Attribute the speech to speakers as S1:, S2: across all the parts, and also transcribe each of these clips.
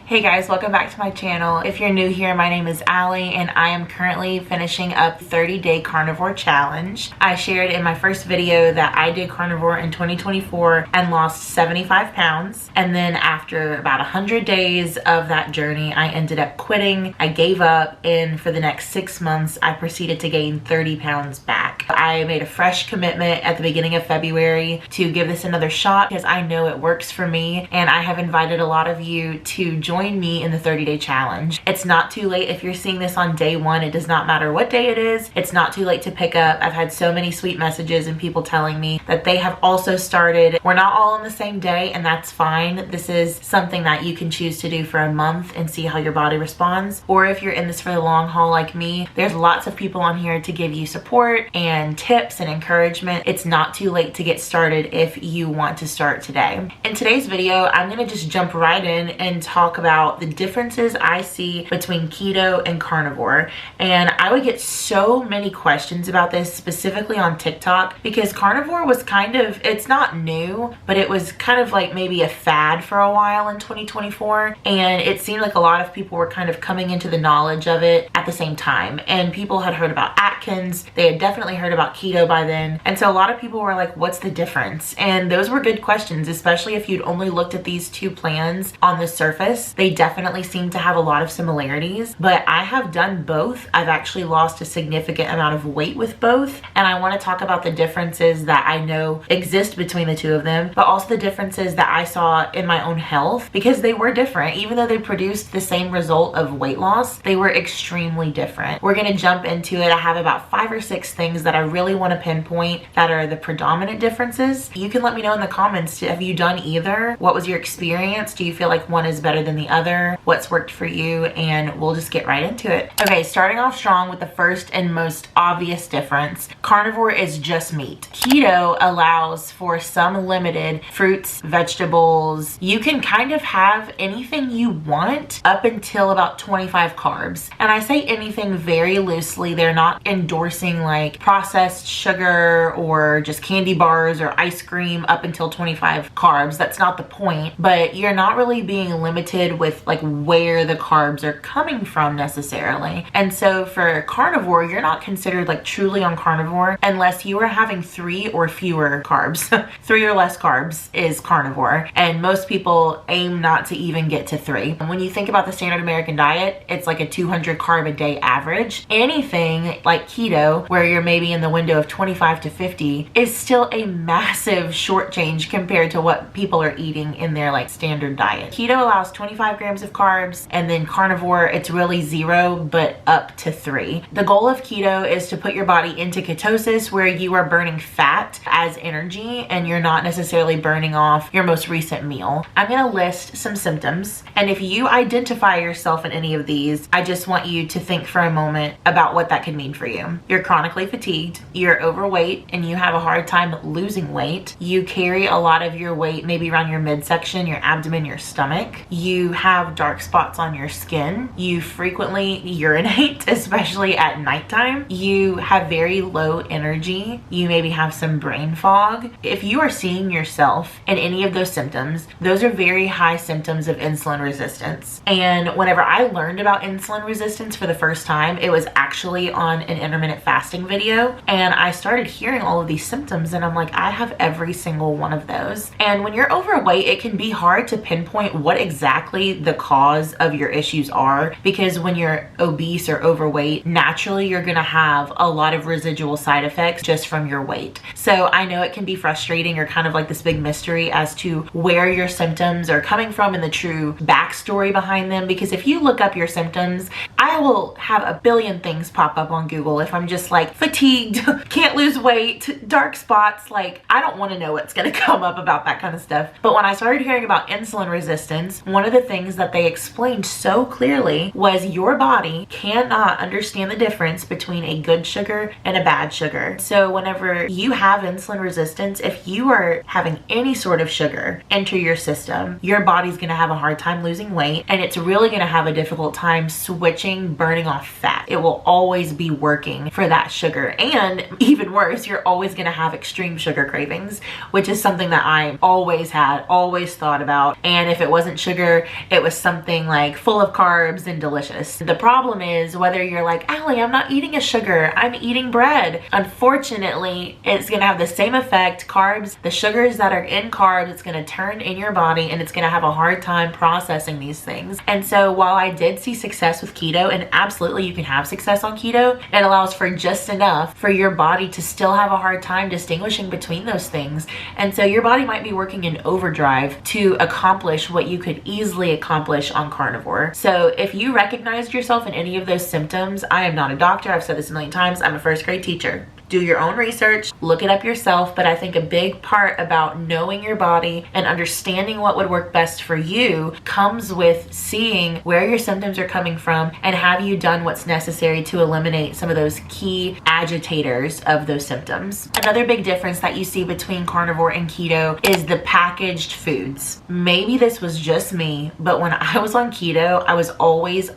S1: Hey guys, welcome back to my channel. If you're new here, my name is Allie and I am currently finishing up 30-day carnivore challenge. I shared in my first video that I did carnivore in 2024 and lost 75 pounds. And then after about 100 days of that journey, I ended up quitting. I gave up, and for the next 6 months, I proceeded to gain 30 pounds back. I made a fresh commitment at the beginning of February to give this another shot because I know it works for me, and I have invited a lot of you to join me in the 30-day challenge. It's not too late if you're seeing this on day one. It does not matter what day it is. It's not too late to pick up. I've had so many sweet messages and people telling me that they have also started. We're not all on the same day, and that's fine. This is something that you can choose to do for a month and see how your body responds. Or if you're in this for the long haul like me, there's lots of people on here to give you support and tips and encouragement. It's not too late to get started if you want to start today. In today's video, I'm gonna just jump right in and talk about the differences I see between keto and carnivore. And I would get so many questions about this, specifically on TikTok, because carnivore was kind of, it's not new, but it was kind of like maybe a fad for a while in 2024. And it seemed like a lot of people were kind of coming into the knowledge of it at the same time. And people had heard about Atkins. They had definitely heard about keto by then. And so a lot of people were like, what's the difference? And those were good questions, especially if you'd only looked at these two plans on the surface. They definitely seem to have a lot of similarities, but I have done both. I've actually lost a significant amount of weight with both, and I want to talk about the differences that I know exist between the two of them, but also the differences that I saw in my own health, because they were different. Even though they produced the same result of weight loss, they were extremely different. We're going to jump into it. I have about 5 or 6 things that I really want to pinpoint that are the predominant differences. You can let me know in the comments, have you done either? What was your experience? Do you feel like one is better than the other? What's worked for you? And we'll just get right into it. Okay, starting off strong with the first and most obvious difference. Carnivore is just meat. Keto allows for some limited fruits, vegetables. You can kind of have anything you want up until about 25 carbs. And I say anything very loosely. They're not endorsing like processed sugar or just candy bars or ice cream up until 25 carbs. That's not the point, but you're not really being limited with like where the carbs are coming from necessarily. And so for carnivore, you're not considered like truly on carnivore unless you are having 3 or fewer carbs. 3 or less carbs is carnivore, and most people aim not to even get to 3. And when you think about the standard American diet, it's like a 200 carb a day average. Anything like keto, where you're maybe in the window of 25 to 50, is still a massive short change compared to what people are eating in their like standard diet. Keto allows 25 grams of carbs, and then carnivore, it's really 0 but up to 3. The goal of keto is to put your body into ketosis, where you are burning fat as energy and you're not necessarily burning off your most recent meal. I'm gonna list some symptoms, and if you identify yourself in any of these, I just want you to think for a moment about what that could mean for you. You're chronically fatigued, you're overweight, and you have a hard time losing weight. You carry a lot of your weight maybe around your midsection, your abdomen, your stomach. You have dark spots on your skin. You frequently urinate, especially at nighttime. You have very low energy. You maybe have some brain fog. If you are seeing yourself in any of those symptoms, those are very high symptoms of insulin resistance. And whenever I learned about insulin resistance for the first time, it was actually on an intermittent fasting video, and I started hearing all of these symptoms, and I'm like, I have every single one of those. And when you're overweight, it can be hard to pinpoint what exactly the cause of your issues are, because when you're obese or overweight, naturally you're gonna have a lot of residual side effects just from your weight. So I know it can be frustrating, or kind of like this big mystery as to where your symptoms are coming from and the true backstory behind them, because if you look up your symptoms, I will have a billion things pop up on Google if I'm just like fatigued, can't lose weight, dark spots. Like, I don't want to know what's gonna come up about that kind of stuff. But when I started hearing about insulin resistance, one of the things that they explained so clearly was your body cannot understand the difference between a good sugar and a bad sugar. So whenever you have insulin resistance, if you are having any sort of sugar enter your system, your body's gonna have a hard time losing weight, and it's really gonna have a difficult time switching, burning off fat. It will always be working for that sugar. And even worse, you're always gonna have extreme sugar cravings, which is something that I always had, always thought about. And if it wasn't sugar, it was something like full of carbs and delicious. The problem is whether you're like, Allie, I'm not eating a sugar, I'm eating bread. Unfortunately, it's gonna have the same effect. Carbs, the sugars that are in carbs, it's gonna turn in your body and it's gonna have a hard time processing these things. And so while I did see success with keto, and absolutely you can have success on keto, it allows for just enough for your body to still have a hard time distinguishing between those things. And so your body might be working in overdrive to accomplish what you could easily accomplish on carnivore. So if you recognized yourself in any of those symptoms, I am not a doctor, I've said this a million times, I'm a first grade teacher. Do your own research, look it up yourself, but I think a big part about knowing your body and understanding what would work best for you comes with seeing where your symptoms are coming from and have you done what's necessary to eliminate some of those key agitators of those symptoms. Another big difference that you see between carnivore and keto is the packaged foods. Maybe this was just me, but when I was on keto, I was always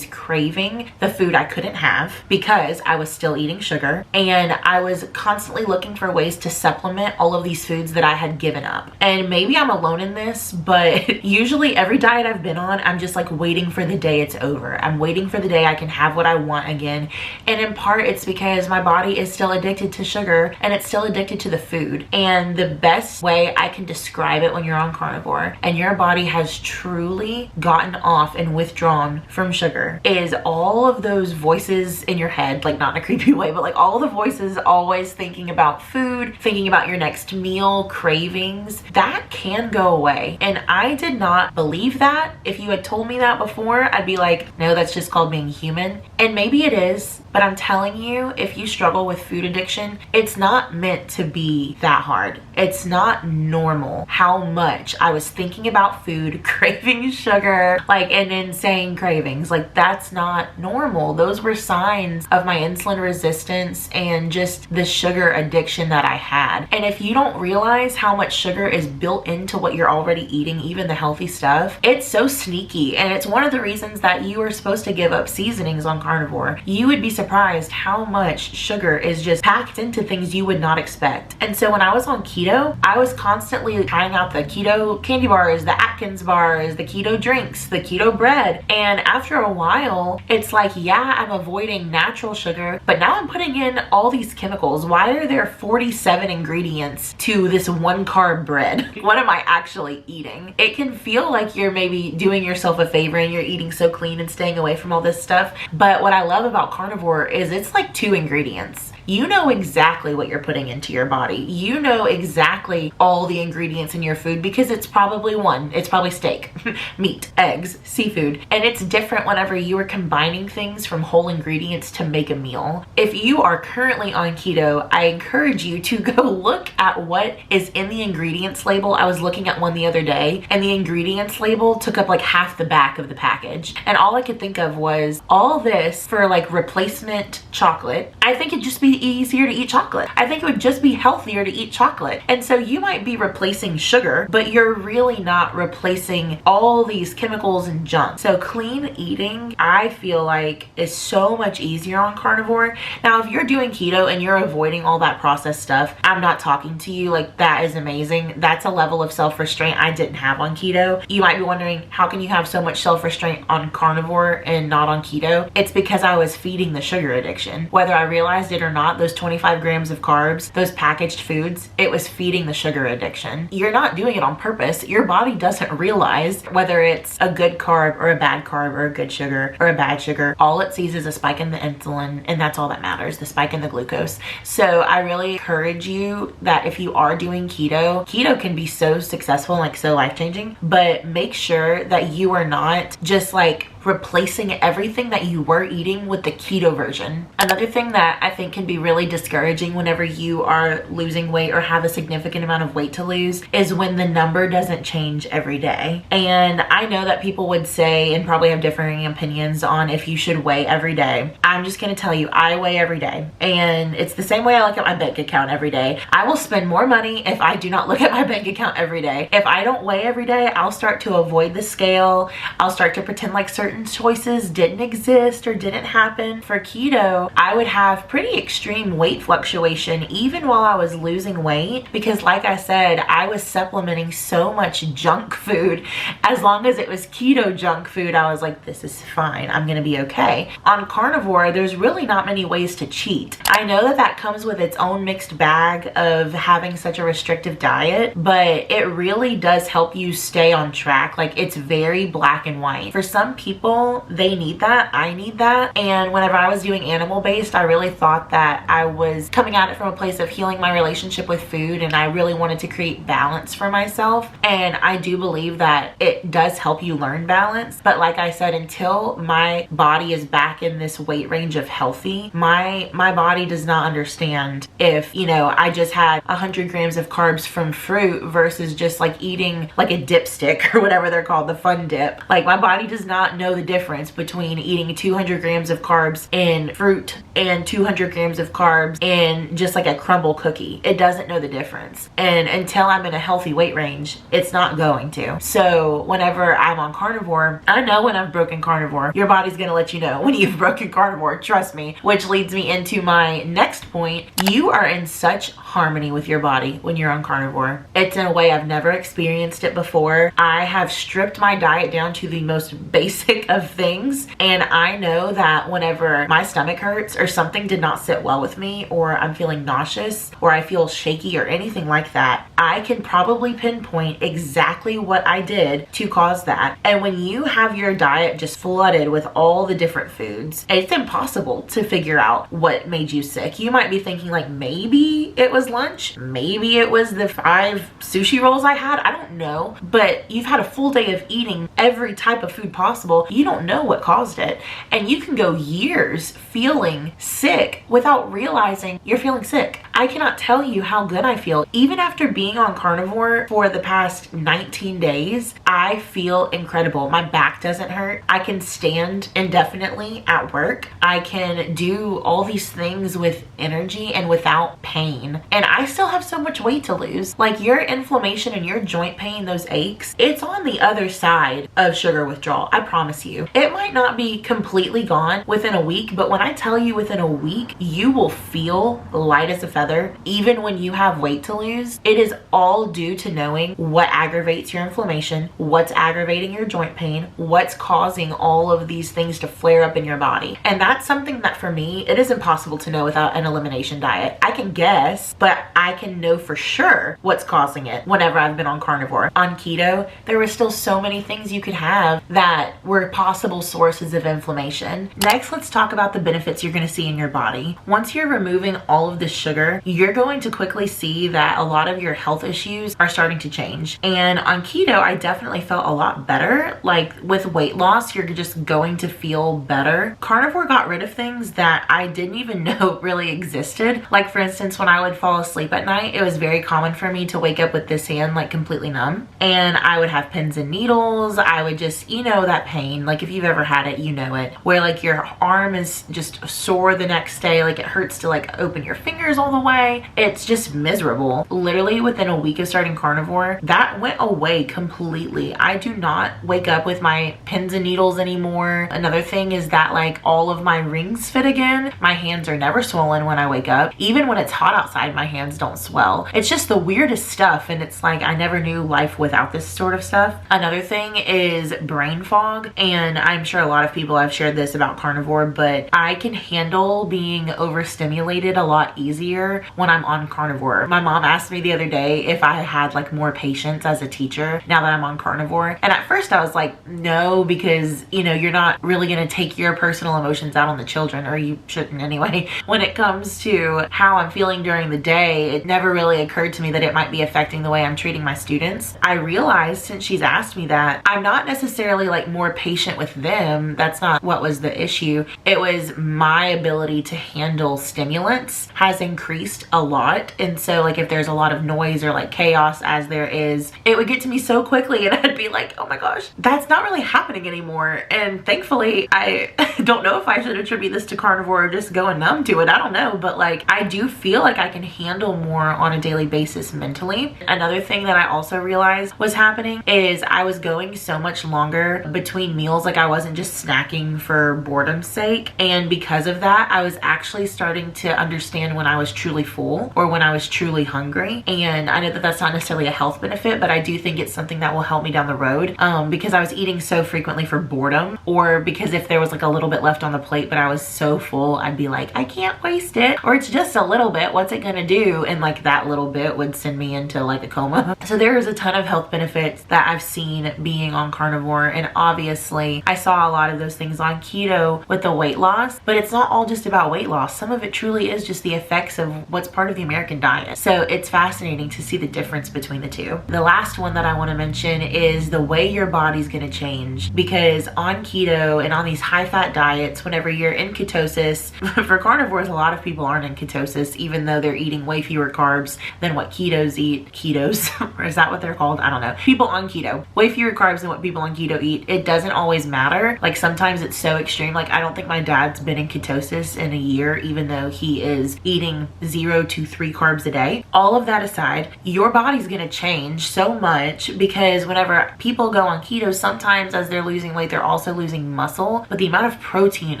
S1: craving the food I couldn't have because I was still eating sugar. And I was constantly looking for ways to supplement all of these foods that I had given up. And maybe I'm alone in this, but usually every diet I've been on, I'm just like waiting for the day it's over. I'm waiting for the day I can have what I want again. And in part, it's because my body is still addicted to sugar and it's still addicted to the food. And the best way I can describe it when you're on carnivore and your body has truly gotten off and withdrawn from sugar is all of those voices in your head, like not in a creepy way, but like all the voices always thinking about food, thinking about your next meal, cravings, that can go away. And I did not believe that. If you had told me that before, I'd be like, no, that's just called being human. And maybe it is, but I'm telling you, if you struggle with food addiction, it's not meant to be that hard. It's not normal how much I was thinking about food, craving sugar, like an insane cravings. Like that's not normal. Those were signs of my insulin resistance and just the sugar addiction that I had. And if you don't realize how much sugar is built into what you're already eating, even the healthy stuff, it's so sneaky. And it's one of the reasons that you are supposed to give up seasonings on carnivore. You would be surprised how much sugar is just packed into things you would not expect. And so when I was on keto, I was constantly trying out the keto candy bars, the Atkins bars, the keto drinks, the keto bread. And after a while, it's like, yeah, I'm avoiding natural sugar, but now I'm putting in all these chemicals. Why are there 47 ingredients to this one carb bread? What am I actually eating? It can feel like you're maybe doing yourself a favor and you're eating so clean and staying away from all this stuff. But what I love about carnivore is it's like 2 ingredients. You know exactly what you're putting into your body. You know exactly all the ingredients in your food because it's probably it's probably steak, meat, eggs, seafood. And it's different whenever you are combining things from whole ingredients to make a meal. If you are currently on keto, I encourage you to go look at what is in the ingredients label. I was looking at one the other day and the ingredients label took up like half the back of the package. And all I could think of was all this for like replacement chocolate. I think it'd just be easier to eat chocolate. I think it would just be healthier to eat chocolate. And so you might be replacing sugar, but you're really not replacing all these chemicals and junk. So clean eating, I feel like, is so much easier on carnivore. Now, if you're doing keto and you're avoiding all that processed stuff, I'm not talking to you. Like, that is amazing. That's a level of self-restraint I didn't have on keto. You might be wondering, how can you have so much self-restraint on carnivore and not on keto? It's because I was feeding the sugar addiction. Whether I realized it or not, those 25 grams of carbs, those packaged foods, it was feeding the sugar addiction. You're not doing it on purpose. Your body doesn't realize whether it's a good carb or a bad carb or a good sugar or a bad sugar. All it sees is a spike in the insulin, and that's all that matters, the spike in the glucose. So I really encourage you that if you are doing keto can be so successful and like so life-changing, but make sure that you are not just like replacing everything that you were eating with the keto version. Another thing that I think can be really discouraging whenever you are losing weight or have a significant amount of weight to lose is when the number doesn't change every day. And I know that people would say and probably have differing opinions on if you should weigh every day. I'm just gonna tell you, I weigh every day. And it's the same way I look at my bank account every day. I will spend more money if I do not look at my bank account every day. If I don't weigh every day, I'll start to avoid the scale. I'll start to pretend like certain certain choices didn't exist or didn't happen. For keto, I would have pretty extreme weight fluctuation even while I was losing weight, because like I said, I was supplementing so much junk food. As long as it was keto junk food, I was like, this is fine, I'm gonna be okay. On carnivore, there's really not many ways to cheat. I know that that comes with its own mixed bag of having such a restrictive diet, but it really does help you stay on track. Like, it's very black and white. For some people, they need that, I need that. And whenever I was doing animal-based, I really thought that I was coming at it from a place of healing my relationship with food, and I really wanted to create balance for myself. And I do believe that it does help you learn balance. But like I said, until my body is back in this weight range of healthy, my body does not understand if, you know, I just had 100 grams of carbs from fruit versus just like eating like a dipstick or whatever they're called, the fun dip. Like, my body does not know the difference between eating 200 grams of carbs in fruit and 200 grams of carbs in just like a crumble cookie. It doesn't know the difference. And until I'm in a healthy weight range, it's not going to. So whenever I'm on carnivore, I know when I've broken carnivore. Your body's gonna let you know when you've broken carnivore, trust me. Which leads me into my next point. You are in such harmony with your body when you're on carnivore. It's in a way I've never experienced it before. I have stripped my diet down to the most basic of things, and I know that whenever my stomach hurts or something did not sit well with me, or I'm feeling nauseous, or I feel shaky or anything like that, I can probably pinpoint exactly what I did to cause that. And when you have your diet just flooded with all the different foods, it's impossible to figure out what made you sick. You might be thinking like, maybe it was lunch, maybe it was the 5 sushi rolls I had, I don't know. But you've had a full day of eating every type of food possible. You don't know what caused it. And you can go years feeling sick without realizing you're feeling sick. I cannot tell you how good I feel. Even after being on carnivore for the past 19 days, I feel incredible. My back doesn't hurt. I can stand indefinitely at work. I can do all these things with energy and without pain. And I still have so much weight to lose. Like, your inflammation and your joint pain, those aches, it's on the other side of sugar withdrawal. I promise you. It might not be completely gone within a week, but when I tell you within a week, you will feel light as a feather, even when you have weight to lose. It is all due to knowing what aggravates your inflammation, what's aggravating your joint pain, what's causing all of these things to flare up in your body. And that's something that for me, it is impossible to know without an elimination diet. I can guess, but I can know for sure what's causing it whenever I've been on carnivore. On keto, there were still so many things you could have that were possible sources of inflammation. Next, let's talk about the benefits you're going to see in your body. Once you're removing all of this sugar, you're going to quickly see that a lot of your health issues are starting to change. And on keto, I definitely felt a lot better. Like, with weight loss, you're just going to feel better. Carnivore got rid of things that I didn't even know really existed. Like, for instance, when I would fall asleep at night, it was very common for me to wake up with this hand like completely numb, and I would have pins and needles. I would just, you know, that pain, like if you've ever had it, you know it, where like your arm is just sore the next day, like it hurts to like open your fingers all the way. It's just miserable. Literally within a week of starting carnivore, that went away completely. I do not wake up with my pins and needles anymore. Another thing is that like all of my rings fit again. My hands are never swollen when I wake up. Even when it's hot outside, my hands don't swell. It's just the weirdest stuff, and it's like I never knew life without this sort of stuff. Another thing is brain fog, and I'm sure a lot of people have shared this about carnivore, but I can handle being overstimulated a lot easier when I'm on carnivore. My mom asked me the other day if I had like more patience as a teacher now that I'm on carnivore, and at first I was like, no, because you know, you're not really gonna take your personal emotions out on the children, or you shouldn't anyway. When it comes to how I'm feeling during the day, it never really occurred to me that it might be affecting the way I'm treating my students. I realized since she's asked me that, I'm not necessarily like more patient with them. That's not what was the issue. It was my ability to handle stimulants has increased increased a lot. And so like if there's a lot of noise or like chaos as there is, it would get to me so quickly and I'd be like, oh my gosh, that's not really happening anymore. And thankfully, I don't know if I should attribute this to carnivore or just going numb to it. I don't know, but like I do feel like I can handle more on a daily basis mentally. Another thing that I also realized was happening is I was going so much longer between meals. Like I wasn't just snacking for boredom's sake. And because of that, I was actually starting to understand when I was truly full or when I was truly hungry. And I know that that's not necessarily a health benefit, but I do think it's something that will help me down the road, because I was eating so frequently for boredom, or because if there was like a little bit left on the plate but I was so full, I'd be like, I can't waste it, or it's just a little bit, what's it gonna do? And like that little bit would send me into like a coma. So there is a ton of health benefits that I've seen being on carnivore, and obviously I saw a lot of those things on keto with the weight loss, but it's not all just about weight loss. Some of it truly is just the effects of what's part of the American diet. So it's fascinating to see the difference between the two. The last one that I want to mention is the way your body's going to change, because on keto and on these high fat diets, whenever you're in ketosis, for carnivores, a lot of people aren't in ketosis, even though they're eating way fewer carbs than what ketos eat. Ketos, or is that what they're called? I don't know. People on keto, way fewer carbs than what people on keto eat. It doesn't always matter. Like sometimes it's so extreme. Like I don't think my dad's been in ketosis in a year, even though he is eating 0 to 3 carbs a day. All of that aside, your body's gonna change so much, because whenever people go on keto, sometimes as they're losing weight, they're also losing muscle. But the amount of protein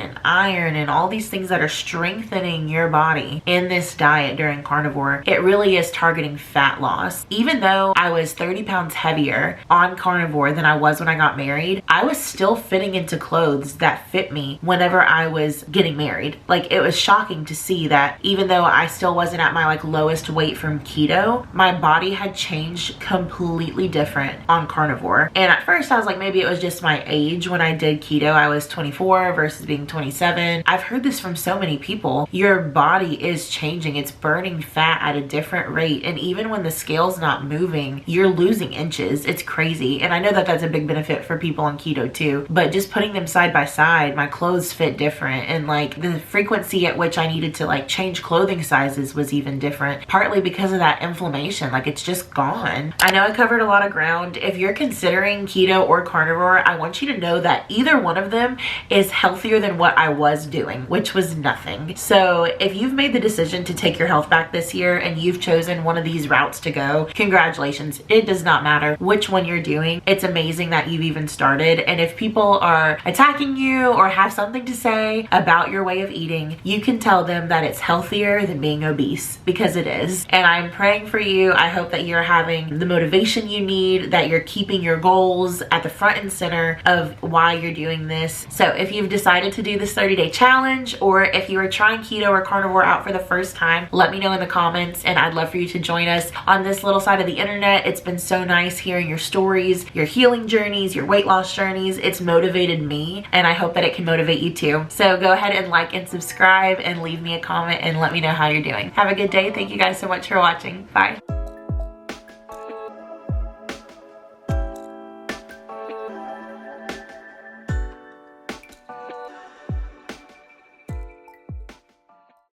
S1: and iron and all these things that are strengthening your body in this diet during carnivore, it really is targeting fat loss. Even though I was 30 pounds heavier on carnivore than I was when I got married, I was still fitting into clothes that fit me whenever I was getting married. Like it was shocking to see that even though I still wasn't at my like lowest weight from keto, my body had changed completely different on carnivore. And at first I was like, maybe it was just my age. When I did keto, I was 24 versus being 27. I've heard this from so many people. Your body is changing. It's burning fat at a different rate. And even when the scale's not moving, you're losing inches. It's crazy. And I know that that's a big benefit for people on keto too, but just putting them side by side, my clothes fit different. And like the frequency at which I needed to like change clothing sizes was even different, partly because of that inflammation. Like it's just gone. I know I covered a lot of ground. If you're considering keto or carnivore, I want you to know that either one of them is healthier than what I was doing, which was nothing. So if you've made the decision to take your health back this year and you've chosen one of these routes to go, congratulations. It does not matter which one you're doing. It's amazing that you've even started. And if people are attacking you or have something to say about your way of eating, you can tell them that it's healthier than being obese, because it is. And I'm praying for you. I hope that you're having the motivation you need, that you're keeping your goals at the front and center of why you're doing this. So if you've decided to do this 30-day challenge, or if you are trying keto or carnivore out for the first time, let me know in the comments, and I'd love for you to join us on this little side of the internet. It's been so nice hearing your stories, your healing journeys, your weight loss journeys. It's motivated me, and I hope that it can motivate you too. So go ahead and like and subscribe and leave me a comment and let me know how you're doing. Have a good day. Thank you guys so much for watching. Bye.